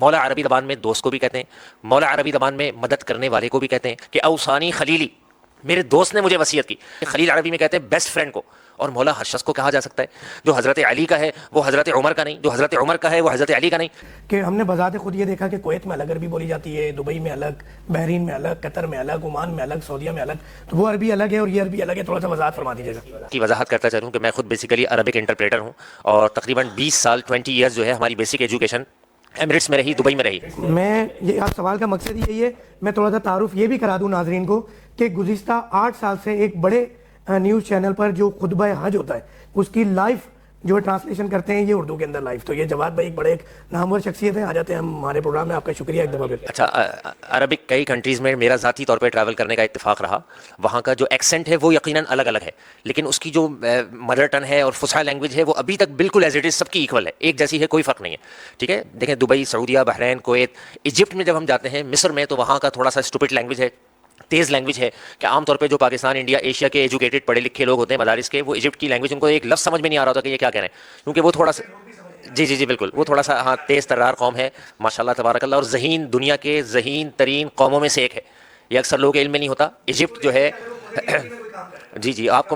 مولا عربی زبان میں دوست کو بھی کہتے ہیں، مولا عربی زبان میں مدد کرنے والے کو بھی کہتے ہیں کہ اوصانی خلیلی، میرے دوست نے مجھے وصیت کی. خلیل عربی میں کہتے ہیں بیسٹ فرینڈ کو. اور مولا ہر شخص کو کہا جا سکتا ہے. جو حضرت علی کا ہے وہ حضرت عمر کا نہیں، جو حضرت عمر کا ہے وہ حضرت علی کا نہیں. کہ ہم نے بذات خود یہ دیکھا کہ کویت میں الگ عربی بولی جاتی ہے، دبئی میں الگ، بحرین میں الگ، قطر میں الگ، عمان میں الگ، سعودیہ میں الگ، تو وہ عربی الگ ہے اور یہ عربی الگ ہے. تھوڑا سا وضاحت فرما دیجیے گا. کی وضاحت کرتا چلوں کہ میں خود بیسیکلی عربک انٹرپریٹر ہوں اور تقریباً 20 سال 20 ایئرز جو ہے ہماری بیسک ایجوکیشن ایمریٹس میں رہی، دبئی میں رہی. میں یہ آپ سوال کا مقصد یہی ہے، میں تھوڑا سا تعارف یہ بھی کرا دوں ناظرین کو کہ گزشتہ 8 سال سے ایک بڑے نیوز چینل پر جو خطبہ حج ہوتا ہے اس کی لائیو جو ٹرانسلیشن کرتے ہیں یہ اردو کے اندر لائیو. تو یہ جواد بھائی ایک بڑے ایک نامور شخصیت ہیں، آ جاتے ہیں ہم ہمارے پروگرام میں. آپ کا شکریہ ایک دفعہ پھر. اچھا، عربک کئی کنٹریز میں میرا ذاتی طور پہ ٹریول کرنے کا اتفاق رہا. وہاں کا جو ایکسنٹ ہے وہ یقیناً الگ الگ ہے، لیکن اس کی جو مدر ٹن ہے اور فصحی لینگویج ہے وہ ابھی تک بالکل ایز اٹ از سب کی ایکول ہے، ایک جیسی ہے، کوئی فرق نہیں ہے. ٹھیک ہے، دیکھیں دبئی، سعودیہ، بحرین، کویت، ایجپٹ میں جب ہم جاتے ہیں، مصر میں، تو وہاں کا تھوڑا سا اسٹوپڈ لینگویج ہے، تیز لینگویج ہے کہ عام طور پہ جو پاکستان، انڈیا، ایشیا کے ایجوکیٹڈ پڑھے لکھے لوگ ہوتے ہیں مدارس کے، وہ ایجپٹ کی لینگویج ان کو ایک لفظ سمجھ میں نہیں آ رہا ہوتا کہ یہ کیا کہہ رہے ہیں، کیونکہ وہ تھوڑا سا جی بالکل، وہ تھوڑا سا ہاں تیز ترار قوم ہے ماشاء اللہ تبارک اللہ، اور ذہین، دنیا کے ذہین ترین قوموں میں سے ایک ہے. یہ اکثر لوگوں کے علم میں نہیں ہوتا. ایجپٹ جو ہے جی آپ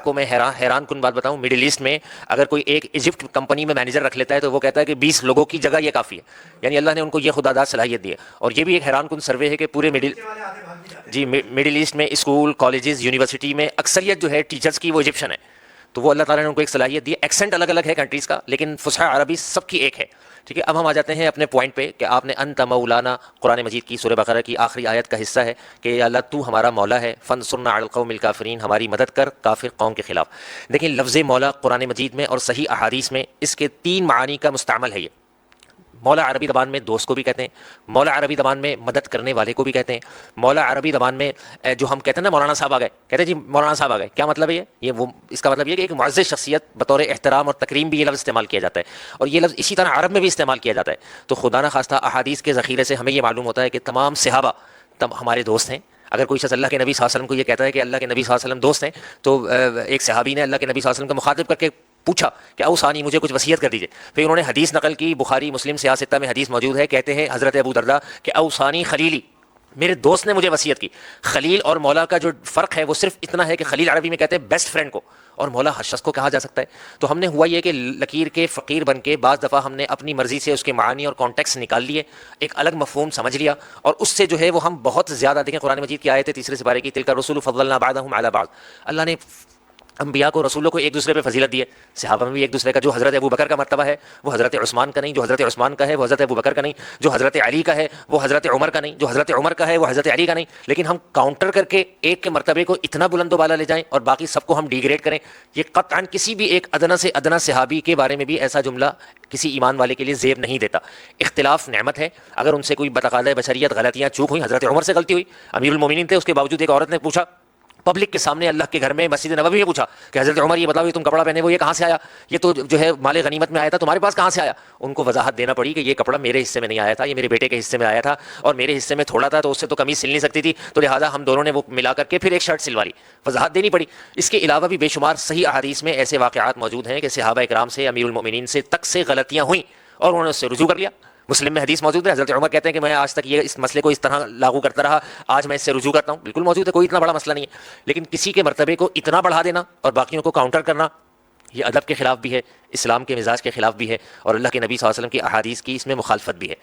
کو میں حیران کن بات بتاؤں، مڈل ایسٹ میں اگر کوئی ایک ایجپٹ کمپنی میں مینیجر رکھ لیتا ہے تو وہ کہتا ہے کہ 20 لوگوں کی جگہ یہ کافی ہے. یعنی اللہ نے ان کو یہ خدا داد صلاحیت دی ہے. اور یہ بھی ایک حیران کن سروے ہے کہ پورے مڈل ایسٹ میں اسکول، کالجز، یونیورسٹی میں اکثریت جو ہے ٹیچرز کی وہ ایجپشن ہے. تو وہ اللہ تعالیٰ نے ان کو ایک صلاحیت دی ہے. ایکسنٹ الگ الگ ہے کنٹریز کا، لیکن فصحی عربی سب کی ایک ہے. ٹھیک ہے، اب ہم آ جاتے ہیں اپنے پوائنٹ پہ کہ آپ نے انت مولانا، قرآن مجید کی سورہ بقرہ کی آخری آیت کا حصہ ہے کہ یا اللہ تو ہمارا مولا ہے، فانصرنا علی القوم الکافرین، ہماری مدد کر کافر قوم کے خلاف. دیکھیں لفظ مولا قرآن مجید میں اور صحیح احادیث میں اس کے 3 معانی کا مستعمل ہے. یہ مولا عربی زبان میں دوست کو بھی کہتے ہیں، مولا عربی زبان میں مدد کرنے والے کو بھی کہتے ہیں، مولا عربی زبان میں جو ہم کہتے ہیں نا مولانا صاحب آ گئے، کہتے ہیں جی مولانا صاحب آ گئے، کیا مطلب ہے یہ وہ اس کا مطلب یہ کہ ایک معزز شخصیت بطور احترام اور تکریم بھی یہ لفظ استعمال کیا جاتا ہے. اور یہ لفظ اسی طرح عرب میں بھی استعمال کیا جاتا ہے. تو خدا نخواستہ احادیث کے ذخیرے سے ہمیں یہ معلوم ہوتا ہے کہ تمام صحابہ ہمارے دوست ہیں. اگر کوئی شخص اللہ کے نبی صلی اللہ علیہ وسلم کو یہ کہتا ہے کہ اللہ کے نبی صلی اللہ علیہ وسلم دوست ہیں، تو ایک صحابی نے اللہ کے نبی صلی اللہ علیہ وسلم کو مخاطب کر کے پوچھا کہ اوصانی، مجھے کچھ وصیت کر دیجیے. پھر انہوں نے حدیث نقل کی، بخاری مسلم سیاستہ میں حدیث موجود ہے. کہتے ہیں حضرت ابو درداء کہ اوصانی خلیلی، میرے دوست نے مجھے وصیت کی. خلیل اور مولا کا جو فرق ہے وہ صرف اتنا ہے کہ خلیل عربی میں کہتے ہیں بیسٹ فرینڈ کو، اور مولا ہر شخص کو کہا جا سکتا ہے. تو ہم نے ہوا یہ کہ لکیر کے فقیر بن کے بعض دفعہ ہم نے اپنی مرضی سے اس کے معانی اور کانٹیکس نکال لیے، ایک الگ مفہوم سمجھ لیا، اور اس سے جو ہے وہ ہم بہت زیادہ، دیکھیں قرآن مجید کی آیت ہے 3 سپارے کی، تلک الرسول فضلنا بعضهم علی بعض، اللہ نے انبیاء کو، رسولوں کو ایک دوسرے پہ فضیلت دی ہے. صحابہ میں بھی ایک دوسرے کا، جو حضرت ابو بکر کا مرتبہ ہے وہ حضرت عثمان کا نہیں، جو حضرت عثمان کا ہے وہ حضرت ابو بکر کا نہیں، جو حضرت علی کا ہے وہ حضرت عمر کا نہیں، جو حضرت عمر کا ہے وہ حضرت علی کا نہیں. لیکن ہم کاؤنٹر کر کے ایک کے مرتبے کو اتنا بلند و بالا لے جائیں اور باقی سب کو ہم ڈیگریڈ کریں، یہ قطعاً کسی بھی ایک ادنا سے ادنا صحابی کے بارے میں بھی ایسا جملہ کسی ایمان والے کے لیے زیب نہیں دیتا. اختلاف نعمت ہے. اگر ان سے کوئی بتقاضۂ بشریت غلطیاں چوک ہوئی، حضرت عمر سے غلطی ہوئی، امیر المومنین تھے، اس کے باوجود ایک عورت نے پوچھا پبلک کے سامنے اللہ کے گھر میں مسجد نبوی میں پوچھا کہ حضرت عمر یہ بتاؤ، یہ تم کپڑا پہنے وہ یہ کہاں سے آیا، یہ تو جو ہے مال غنیمت میں آیا تھا، تمہارے پاس کہاں سے آیا. ان کو وضاحت دینا پڑی کہ یہ کپڑا میرے حصے میں نہیں آیا تھا، یہ میرے بیٹے کے حصے میں آیا تھا، اور میرے حصے میں تھوڑا تھا تو اس سے تو قمیص سل نہیں سکتی تھی، تو لہٰذا ہم دونوں نے وہ ملا کر کے پھر ایک شرٹ سلوا لی. وضاحت دینی پڑی. اس کے علاوہ بھی بے شمار صحیح احادیث میں ایسے واقعات موجود ہیں کہ صحابہ اکرام سے، امیر المؤمنین سے تک سے غلطیاں ہوئیں اور انہوں نے اس سے رجوع کر لیا. مسلم میں حدیث موجود ہے، حضرت عمر کہتے ہیں کہ میں آج تک یہ اس مسئلے کو اس طرح لاگو کرتا رہا، آج میں اس سے رجوع کرتا ہوں. بالکل موجود ہے، کوئی اتنا بڑا مسئلہ نہیں ہے. لیکن کسی کے مرتبے کو اتنا بڑھا دینا اور باقیوں کو کاؤنٹر کرنا، یہ ادب کے خلاف بھی ہے، اسلام کے مزاج کے خلاف بھی ہے، اور اللہ کے نبی صلی اللہ علیہ وسلم کی احادیث کی اس میں مخالفت بھی ہے.